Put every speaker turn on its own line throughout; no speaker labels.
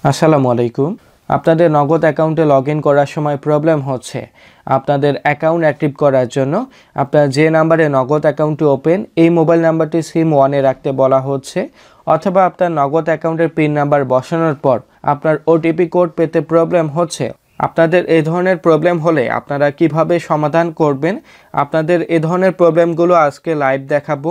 আসসালামু আলাইকুম। আপনাদের নগদ অ্যাকাউন্টে লগ ইন করার সময় প্রবলেম হচ্ছে। আপনাদের অ্যাকাউন্ট অ্যাক্টিভ করার জন্য আপনার যে নাম্বারে নগদ অ্যাকাউন্টটি ওপেন এই মোবাইল নাম্বারটি সিম 1-এ রাখতে বলা হচ্ছে, অথবা আপনার নগদ অ্যাকাউন্টের পিন নাম্বার বসানোর পর আপনার ওটিপি কোড পেতে প্রবলেম হচ্ছে। আপনাদের এই ধরনের প্রবলেম হলে আপনারা কিভাবে সমাধান করবেন, আপনাদের এই ধরনের প্রবলেমগুলো আজকে লাইভ দেখাবো।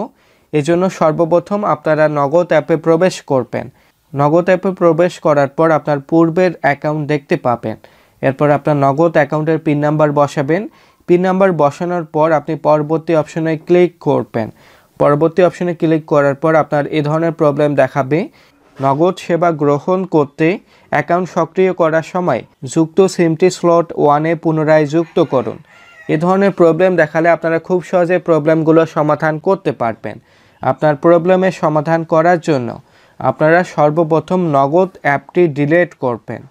এজন্য সর্বপ্রথম আপনারা নগদ অ্যাপে প্রবেশ করবেন। নগদ অ্যাপে প্রবেশ করার পর আপনার পূর্বের অ্যাকাউন্ট দেখতে পাবেন। এরপর আপনার নগদ অ্যাকাউন্টের পিন নাম্বার বসাবেন। পিন নাম্বার বসানোর পর আপনি পরবর্তী অপশনে ক্লিক করবেন। পরবর্তী অপশনে ক্লিক করার পর আপনার এই ধরনের প্রবলেম দেখাবে। নগদ সেবা গ্রহণ করতে অ্যাকাউন্ট সক্রিয় করার সময় যুক্ত সিমটি স্লট 1-এ পুনরায় যুক্ত করুন। এ ধরনের প্রবলেম দেখালে আপনারা খুব সহজে প্রবলেমগুলো সমাধান করতে পারবেন। আপনার প্রবলেমের সমাধান করার জন্য আপনারা সর্বপ্রথম নগদ অ্যাপটি ডিলিট করবেন।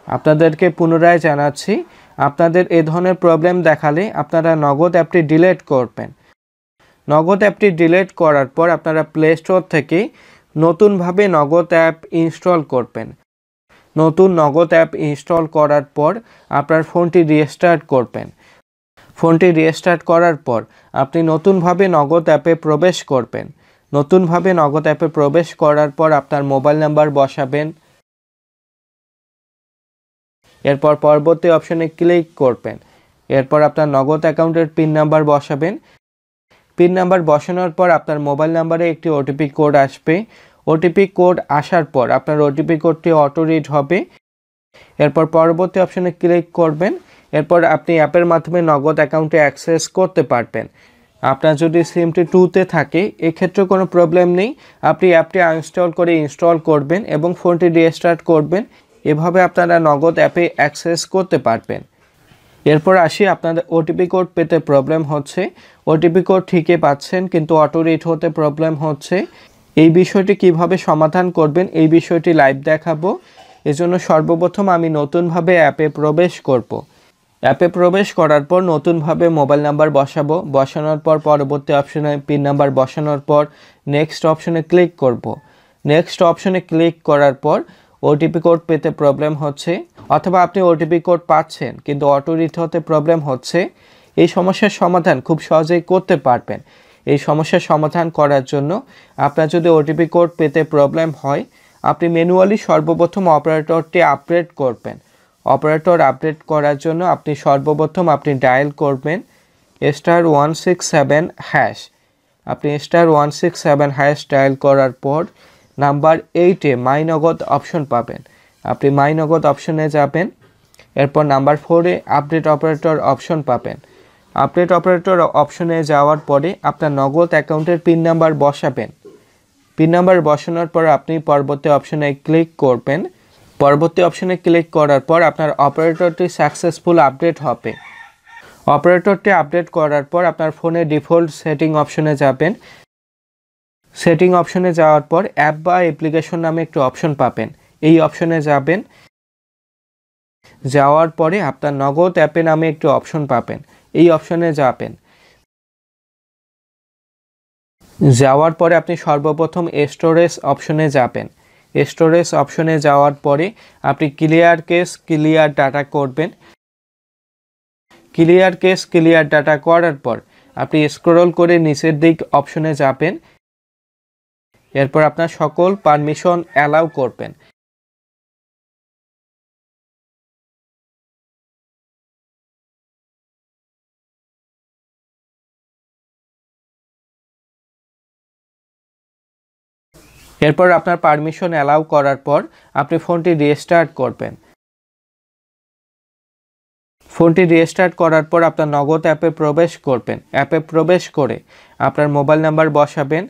আপনাদেরকে পুনরায় জানাচ্ছি, আপনাদের এ ধরনের প্রবলেম দেখালে আপনারা নগদ অ্যাপটি ডিলিট করবেন। নগদ অ্যাপটি ডিলিট করার পর আপনারা প্লে স্টোর থেকে নতুনভাবে নগদ অ্যাপ ইনস্টল করবেন। নতুন নগদ অ্যাপ ইনস্টল করার পর আপনার ফোনটি রিস্টার্ট করবেন। ফোনটি রিস্টার্ট করার পর আপনি নতুনভাবে নগদ অ্যাপে প্রবেশ করবেন। নতুনভাবে নগদ অ্যাপে প্রবেশ করার পর আপনার মোবাইল নাম্বার বসাবেন। এরপর পরবর্তী অপশনে ক্লিক করবেন। এরপর আপনার নগদ অ্যাকাউন্টের পিন নাম্বার বসাবেন। পিন নাম্বার বসানোর পর আপনার মোবাইল নাম্বারে একটি ওটিপি কোড আসবে। ওটিপি কোড আসার পর আপনার ওটিপি কোডটি অটো রিড হবে। এরপর পরবর্তী অপশনে ক্লিক করবেন। এরপর আপনি অ্যাপের মাধ্যমে নগদ অ্যাকাউন্টে অ্যাক্সেস করতে পারবেন। আপনার যদি সিমটি 2-তে থাকে এক্ষেত্রে কোনো প্রবলেম নেই। আপনি অ্যাপটি আনইনস্টল করে ইনস্টল করবেন এবং ফোনটি রিস্টার্ট করবেন। এভাবে আপনারা নগদ অ্যাপে অ্যাক্সেস করতে পারবেন। এরপর আসি, আপনাদের ওটিপি কোড পেতে প্রবলেম হচ্ছে। ওটিপি কোড ঠিকই পাচ্ছেন কিন্তু অটো রিড হতে প্রবলেম হচ্ছে। এই বিষয়টি কিভাবে সমাধান করবেন এই বিষয়টি লাইভ দেখাবো। এজন্য সর্বপ্রথম আমি নতুনভাবে অ্যাপে প্রবেশ করব। অ্যাপে প্রবেশ করার পর নতুনভাবে মোবাইল নাম্বার বসাবো। বসানোর পর পরবর্তী অপশনে পিন নাম্বার বসানোর পর নেক্সট অপশনে ক্লিক করব। নেক্সট অপশনে ক্লিক করার পর ওটিপি কোড পেতে প্রবলেম হচ্ছে, অথবা আপনি ওটিপি কোড পাচ্ছেন কিন্তু অটো রিড হতে প্রবলেম হচ্ছে। এই সমস্যার সমাধান খুব সহজেই করতে পারবেন। এই সমস্যার সমাধান করার জন্য আপনার যদি ওটিপি কোড পেতে প্রবলেম হয়, আপনি ম্যানুয়ালি সর্বপ্রথম অপারেটরটি আপডেট করবেন। অপারেটর আপডেট করার জন্য আপনি সর্বপ্রথম ডায়াল করবেন *167#। আপনি *167# ডায়াল করার পর নাম্বার 8-এ মাই নগদ অপশন পাবেন। আপনি মাই নগদ অপশনে যাবেন। এরপর নাম্বার 4-এ আপডেট অপারেটর অপশন পাবেন। আপডেট অপারেটর অপশনে যাওয়ার পরে আপনার নগদ অ্যাকাউন্টের পিন নাম্বার বসাবেন। পিন নাম্বার বসানোর পর আপনি পরবর্তী অপশনে ক্লিক করবেন। পরবর্তী অপশনে ক্লিক করার পর আপনার অপারেটরটি সাকসেসফুল আপডেট হবে। অপারেটরটি আপডেট করার পর আপনার ফোনে ডিফল্ট সেটিং অপশনে যাবেন। সেটিং অপশনে যাওয়ার পর অ্যাপ বা অ্যাপ্লিকেশন নামে একটি অপশন পাবেন। এই অপশনে যাবেন। যাওয়ার পরে আপনার নগদ অ্যাপে নামে একটি অপশন পাবেন। এই অপশনে যাবেন। যাওয়ার পরে আপনি সর্বপ্রথম স্টোরেজ অপশনে যাবেন। স্টোরেজ অপশনে যাওয়ার পরে আপনি ক্লিয়ার কেস ক্লিয়ার ডাটা করবেন। ক্লিয়ার কেস ক্লিয়ার ডাটা করার পর আপনি স্ক্রল করে নিচের দিক অপশনে যাবেন। এরপর আপনার সকল পারমিশন অ্যালাউ করবেন। এরপর আপনার পারমিশন অ্যালাউ করার পর আপনি ফোনটি রিস্টার্ট করবেন। ফোনটি রিস্টার্ট করার পর আপনার নগদ অ্যাপে প্রবেশ করবেন। অ্যাপে প্রবেশ করে আপনার মোবাইল নাম্বার বসাবেন।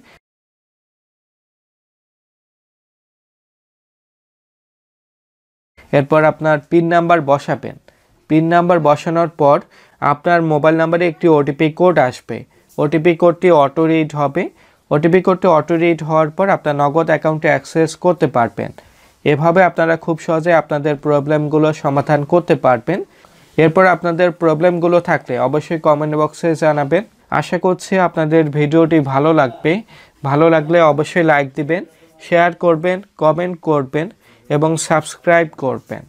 এরপর আপনার পিন নাম্বার বসাবেন। পিন নাম্বার বসানোর পর আপনার মোবাইল নাম্বারে একটি ওটিপি কোড আসবে। ওটিপি কোডটি অটো রিড হবে। ওটিপি কোডটি অটো রিড হওয়ার পর আপনার নগদ অ্যাকাউন্টে অ্যাক্সেস করতে পারবেন। এভাবে আপনারা খুব সহজে আপনাদের প্রবলেমগুলো সমাধান করতে পারবেন। এরপর আপনাদের প্রবলেমগুলো থাকলে অবশ্যই কমেন্ট বক্সে জানাবেন। আশা করছি আপনাদের ভিডিওটি ভালো লাগবে। ভালো লাগলে অবশ্যই লাইক দিবেন, শেয়ার করবেন, কমেন্ট করবেন এবং সাবস্ক্রাইব করবেন।